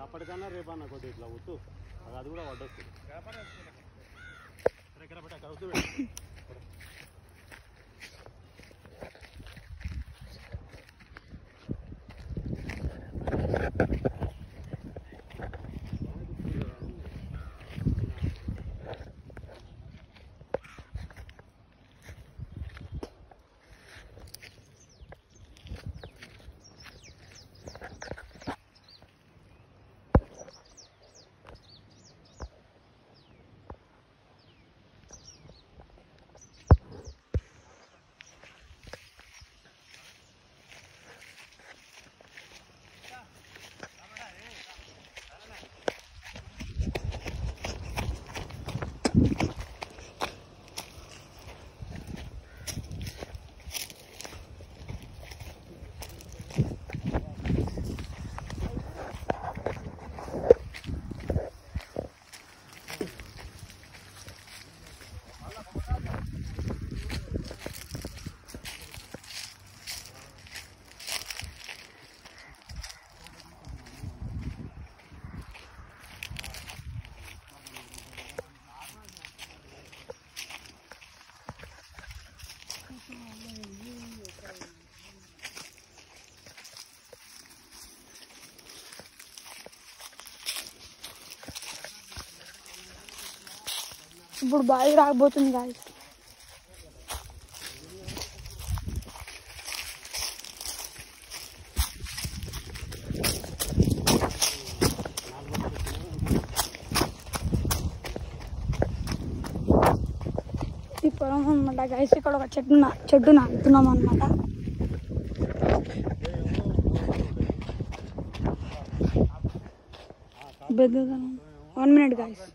అప్పటికన్నా రేపన్నా కొద్దిగా ఇట్లా వద్దు అది కూడా వడ్డొస్తుంది ఇప్పుడు బాగా రాకపోతుంది గాయ్స్. ఈ పొలం అనమాట గాయ్స్. ఇక్కడ ఒక చెట్టు నాటుతున్నాం అనమాట. పెద్దదనం 1 minute గాయ్స్.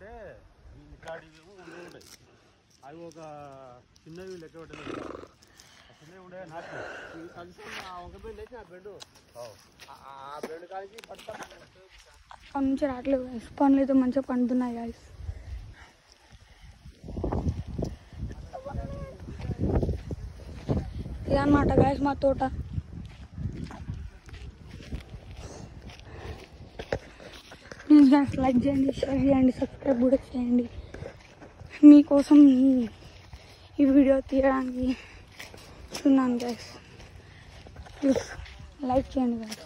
అవి ఒక చిన్నవి లెక్క పెట్టలేదు చిన్నవి ఉండే నాకు ఒక బెండ్ వేసి ఆ బెండు ఆ బెండ్ కాలికి పడతా అక్కడ నుంచి రావట్లేదు గాయ్స్. పనులు అయితే మంచిగా పండుతున్నాయి గాయ్స్. ఇదన్నమాట గాయ్స్ మా తోట. ప్లీజ్ గాయ్స్ లైక్ చేయండి, షేర్ చేయండి, సబ్స్క్రైబ్ కూడా చేయండి. మీకోసం ఈ వీడియో తీయడానికి చూస్తున్నాను గాయ్స్. ప్లీజ్ లైక్ చేయండి గాయ్స్.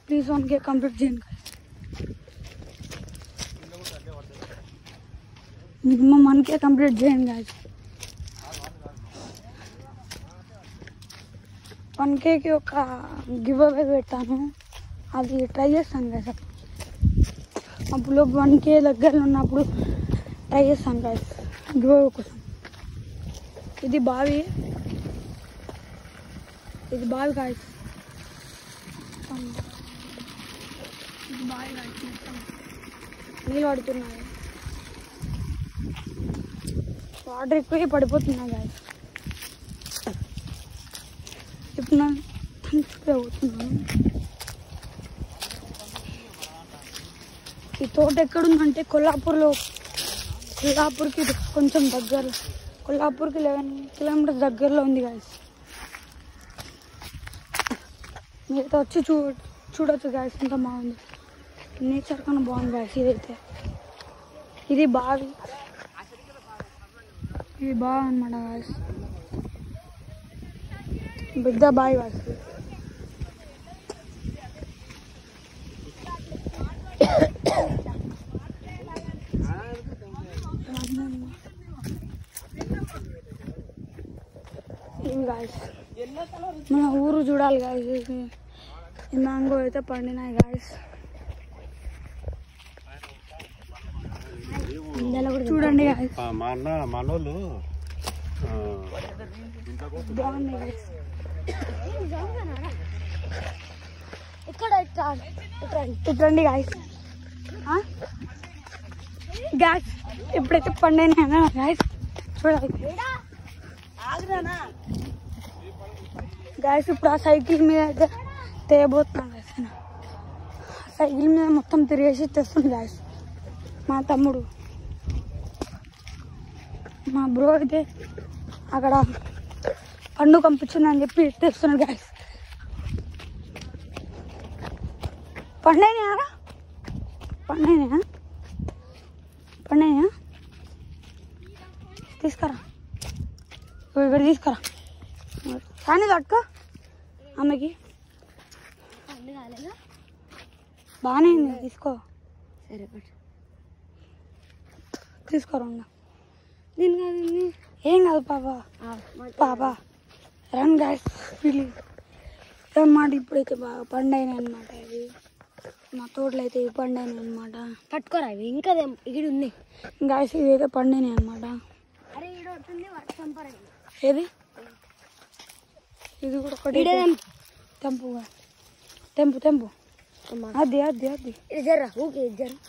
ప్లీజ్ 1K కంప్లీట్ చేయండి గాయ్స్. మినిమం 1K కంప్లీట్ చేయండి గాయ్స్. 1Kకి ఒక గివ్ అవే పెడతాను, అది ట్రై చేస్తాను గాయ్స్. అప్పుడు 1K దగ్గరలో ఉన్నప్పుడు ట్రై చేస్తాను గాయ్స్ గివ్ అవే కోసం. ఇది బావి గాయ్స్. ఇది బావి గాయ్స్. మొత్తం నీళ్ళు పడుతున్నాయి, వాటర్ ఎక్కువ పడిపోతున్నాయి గాయ్స్. ఇప్పుడు నేను అవుతున్నాను. ఈ తోట ఎక్కడుందంటే కొల్లాపూర్కి కొంచెం దగ్గర, కొల్లాపూర్కి 11 kilometers దగ్గరలో ఉంది గాయ్స్. మీరైతే వచ్చి చూడొచ్చు గాయ్స్. ఎంత బాగుంది, నేచర్ కన్నా బాగుంది గాయ్స్. ఇదైతే ఇది బావి, ఇది బావి అన్నమాట గాయ్స్. పెద్ద బావి గాయ్స్. మన ఊరు చూడాలి గాయ్స్. మ్యాంగో అయితే పండినాయి గాయ్స్. చూడండి గాయ్స్, మనోళ్ళు బాగుంది గాయ్స్. ఇక్కడ ఇట్రండి గాయ్స్. గ్యాస్ ఎప్పుడైతే పండినా గాయ్స్ చూడాలి గాయ్స్. ఇప్పుడు ఆ సైకిల్ మీద అయితే తేయబోతున్నాను గాయ్స్. సైకిల్ మీద మొత్తం తిరిగేసి తెస్తుంది గాయ్స్ మా తమ్ముడు. మా బ్రో అయితే అక్కడ పండు పంపించున్నా అని చెప్పి తెస్తున్నాడు గాయస్. పండైనా తీసుకురా, ఇక్కడ తీసుకురా కానీ తట్టుకో ఆమెకి బాగానే ఉంది. తీసుకో సరే తీసుకోరా. దీని ఏం కాదు పాపా రన్ గాయస్ ప్లీజ్ అన్నమాట. ఇప్పుడైతే బాగా పండైనాయి అనమాట. ఇవి మా తోటలో అయితే ఇవి పండైనాయి అనమాట. పట్టుకోరా ఇవి ఇంకా ఇక్కడ ఉన్నాయి గాయస్. ఇవి అయితే పండినాయి అనమాట. అరే ఈడొస్తుంది చంపరా. ఏది ఇది కూడా ఒకటి తెంపుగా తెంపు అది ఇది జర్రా ఓకే జర్రా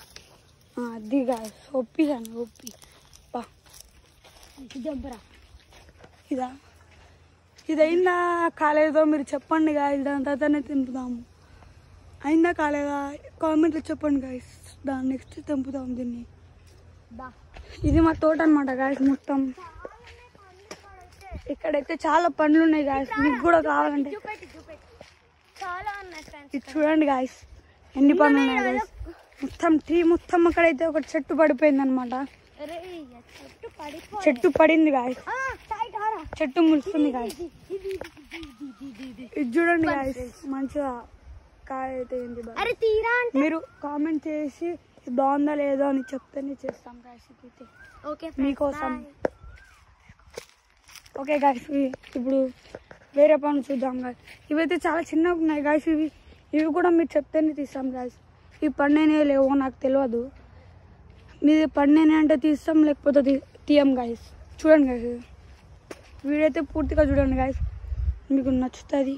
అది గాయస్. ఒప్పిసాను బా చంపరా. ఇది అయిందా కాలేదో మీరు చెప్పండి గాయస్. దాని తర్వాతనే తెంపుదాము. అయిందా కాలేదా కామెంట్లో చెప్పండి గాయస్. దాని నెక్స్ట్ తెంపుదాం దీన్ని. ఇది మా తోట అనమాట గాయస్. మొత్తం ఇక్కడైతే చాలా పండ్లు ఉన్నాయి గాయస్. మీకు కూడా కావాలంటే ఇది చూడండి గాయస్. ఎన్ని పండ్లు ఉన్నాయి గాయస్. మొత్తం ట్రీ మొత్తం అక్కడైతే ఒక చెట్టు పడిపోయింది అనమాట. చెట్టు పడింది గాయస్. చెట్టు ములుస్తుంది గాయస్. ఇది చూడండి గాయస్. మంచిగా కాయ అయితే ఏంటి. మీరు కామెంట్ చేసి బాగుందా లేదో అని చెప్తేనే చేస్తాం గాయస్. ఓకే మీకోసం. Okay guys. ఇప్పుడు వేరే పనులు చూద్దాం గాయస్. ఇవైతే చాలా చిన్నగా ఉన్నాయి గాయస్. ఇవి కూడా మీరు చెప్తేనే తీస్తాం గాయస్. ఇవి పండేనే లేవో నాకు తెలియదు. మీది పండేనే అంటే తీస్తాం, లేకపోతే తీయం గాయస్. చూడండి గాయస్. వీడియో అయితే పూర్తిగా చూడండి గాయస్. మీకు నచ్చుతుంది.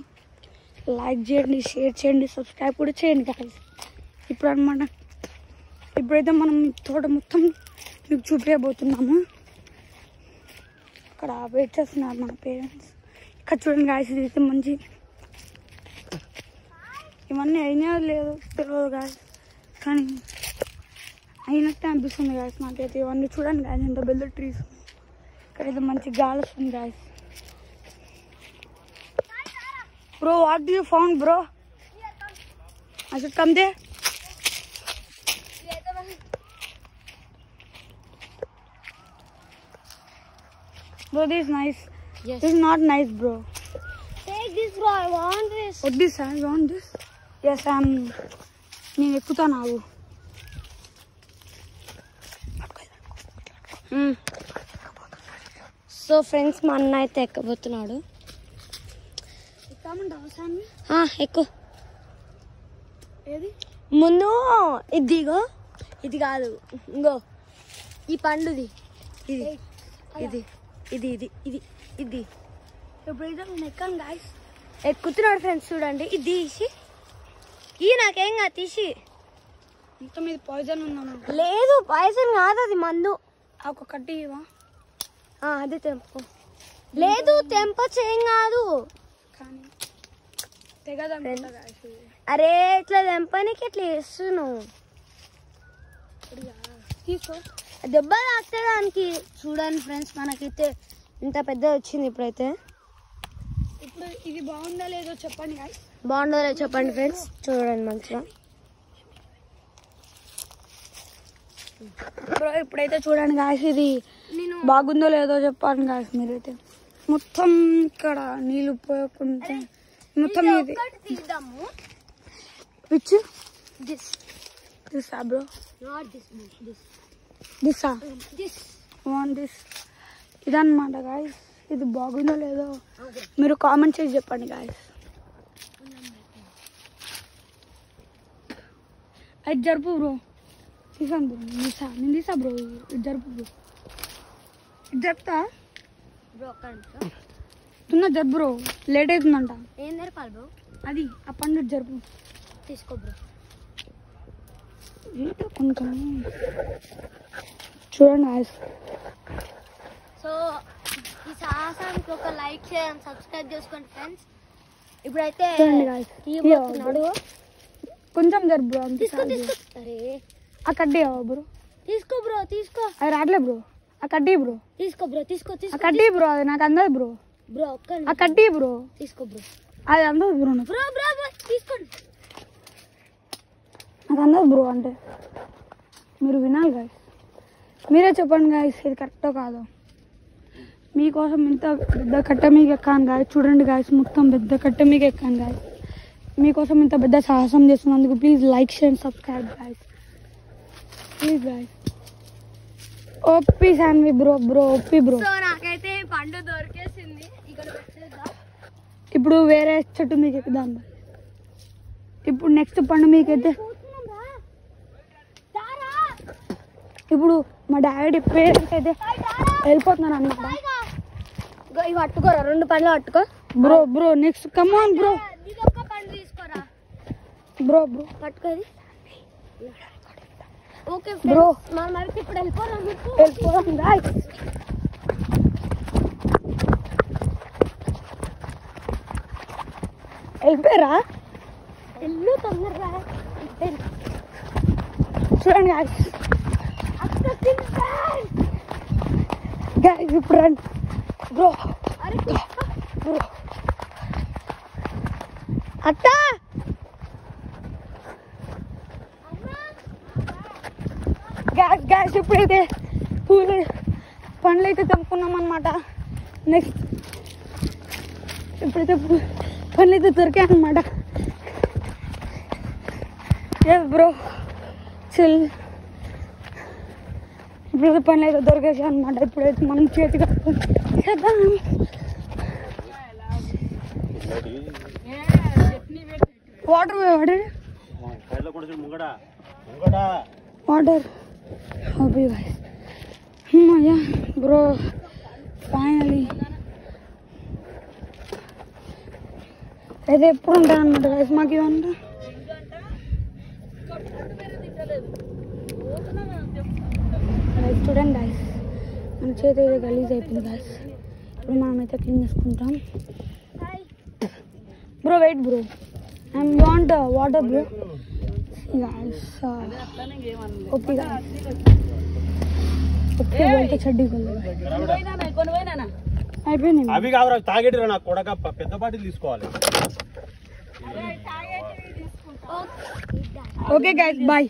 లైక్ చేయండి, షేర్ చేయండి, సబ్స్క్రైబ్ కూడా చేయండి గాయస్. ఇప్పుడు అనమాట ఇప్పుడైతే మనం తోట మొత్తం మీకు చూపించబోతున్నాము. అక్కడ వెయిట్ చేస్తున్నారు మన పేరెంట్స్. ఇక్కడ చూడండి గాయస్. ఇదైతే మంచి ఇవన్నీ అయినా లేదు తెలియదు గాయస్, కానీ అయినట్టే అనిపిస్తుంది గాయస్ నాకైతే. ఇవన్నీ చూడండి గాయస్ ఎంత పెద్ద ట్రీస్. ఇక్కడైతే మంచి గాలి వస్తుంది guys. Bro what do you found bro? I should come there. Bro, this is nice. Yes. This is not nice, bro. Take this, bro. I want this. What this? I want this. Yes, నేను ఎక్కుతాను ఆగు. So friends మా అన్న అయితే ఎక్కబోతున్నాడు. ఎక్కు. ఏది ముందు ఇదిగో ఇది కాదు ఇంకో ఈ పండుది ఇది ఇది ఇది ఇది ఇది ఇది ఎప్పుడైతే నేను ఎక్కాను గాయస్. ఎక్కుతున్నాడు ఫ్రెండ్స్ చూడండి. ఇది తీసి నాకేం కాదు తీసి. మొత్తం ఇది పాయిజన్ ఉందన్న. లేదు పాయసం కాదు అది మందు. ఒక కట్టి ఇవా. అది తెంపు. లేదు తెంపొచ్చు ఏం కాదు కానీ తెగదనుకుంటా గాయస్. అరే ఇట్లా తెంపనికి ఇట్లా వేస్తున్నావు. తీసుకో దెబ్బ తాకితే దానికి. చూడండి ఫ్రెండ్స్ మనకైతే ఇంత పెద్ద వచ్చింది ఇప్పుడైతే. ఇప్పుడు ఇది బాగుందా లేదో చెప్పండి గాయస్. బాగుందో లేదో చెప్పండి ఫ్రెండ్స్. చూడండి మంచిగా. ఇప్పుడైతే చూడండి గాయస్. ఇది బాగుందో లేదో చెప్పండి గాయస్ మీరైతే. మొత్తం ఇక్కడ నీళ్ళు పోయకుండా మొత్తం ఇది తీద్దాము. Which this this bro. Not this this this this want this. ఇదన్నమాట గాయస్. ఇది బాగుందో లేదో మీరు కామెంట్ చేసి చెప్పండి గాయస్. అది జరుపు బ్రో. తీసాను బ్రో. నేను తీసా బ్రో. ఇది జరుపు బ్రో. ఇది జరుపుతా బ్రో. తున్నా జరుపు బ్రో. లేట్ అవుతుందంట. ఏం జరపాలి బ్రో? అది ఆ పండు జరుపు. తీసుకో బ్రో. కొంచెం చూడండి గాయస్. సో ఈ సాహసానికి ఒక లైక్ చేయండి, సబ్స్క్రైబ్ చేసుకోండి ఫ్రెండ్స్. ఇప్పుడైతే చూడండి గాయస్. తీయబోతున్నాడు. కొంచెం జరుపు బ్రో. తీసుకో తీసుకో. అరే ఆ కడ్డీ బ్రో. తీసుకో బ్రో తీసుకో. అది రాట్లే బ్రో. ఆ కడ్డీ బ్రో. తీసుకో బ్రో తీసుకో ఆ తీసుకో. కడ్డీ బ్రో. అది నాకు అందదు బ్రో. బ్రో ఒక్క ఆ కట్టి బ్రో తీసుకో బ్రో. అది అందదు బ్రో నాకు. బ్రో బ్రో తీసుకోండి. నాకు అందదు బ్రో అంటే మీరు వినాలి గాయస్. మీరే చెప్పండి గాయస్ ఇది కరెక్టో కాదో. మీకోసం ఇంత పెద్ద కట్ట మీకు ఎక్కాను గాయస్. చూడండి గాయస్ మొత్తం పెద్ద కట్ట మీకు ఎక్కాను గాయస్. మీకోసం ఇంత పెద్ద సాహసం చేస్తున్నందుకు please like share subscribe guys. Please guys. OP Shanvi bro OP bro. So నాకైతే పండు దొరికేసింది. ఇక్కడ వచ్చేద్దాం. ఇప్పుడు వేరే చెట్టు మీకు ఎక్కుదాం. ఇప్పుడు నెక్స్ట్ పండు మీకైతే ఇప్పుడు మా డాడీ పేరెంట్స్ అయితే వెళ్ళిపోతున్నారు అన్నమాట. ఇవి పట్టుకోరా, 2 పండ్లు పట్టుకో బ్రో నెక్స్ట్ కమాన్ బ్రో. ఒక్క పండు తీసుకోరా బ్రో పట్టుకోది. ఓకే బ్రో మనం అయితే ఇప్పుడు వెళ్ళిపోదాం. గాయ్స్. వెళ్ళిపోయారా? ఎల్లు తొందరగా చూడండి గాయ్స్. గాయ్స్ ఇప్పుడు రండి బ్రో. బ్రో అత్త గ్యాస్ ఇప్పుడైతే పండ్లు అయితే తెంపుకున్నాం అనమాట. నెక్స్ట్ ఇప్పుడైతే పండ్లు అయితే దొరికాయి అనమాట. Bro chill. ఇప్పుడైతే పండ్లు అయితే దొరికేసాయి అనమాట. ఇప్పుడైతే మనం చేతి చేద్దాం. వాటర్ అమ్మయ్యా బ్రో ఫైనలీ అయితే ఎప్పుడు ఉంటాయి అన్నమాట గైస్ మాకు ఇవంతా. చూడండి గైస్ మన చేతి అయితే గలీజ్ అయిపోయింది గైస్. ఇప్పుడు మనమైతే క్లీన్ చేసుకుంటాం. Bro wait bro I want water bro. Guys okay guys okay బోల్తే చెడ్డీ అయిపోయింది. అవి కావరా తాగేటిరా నాకు కొడక పెద్ద బాటిల్ తీసుకోవాలి. Okay guys bye.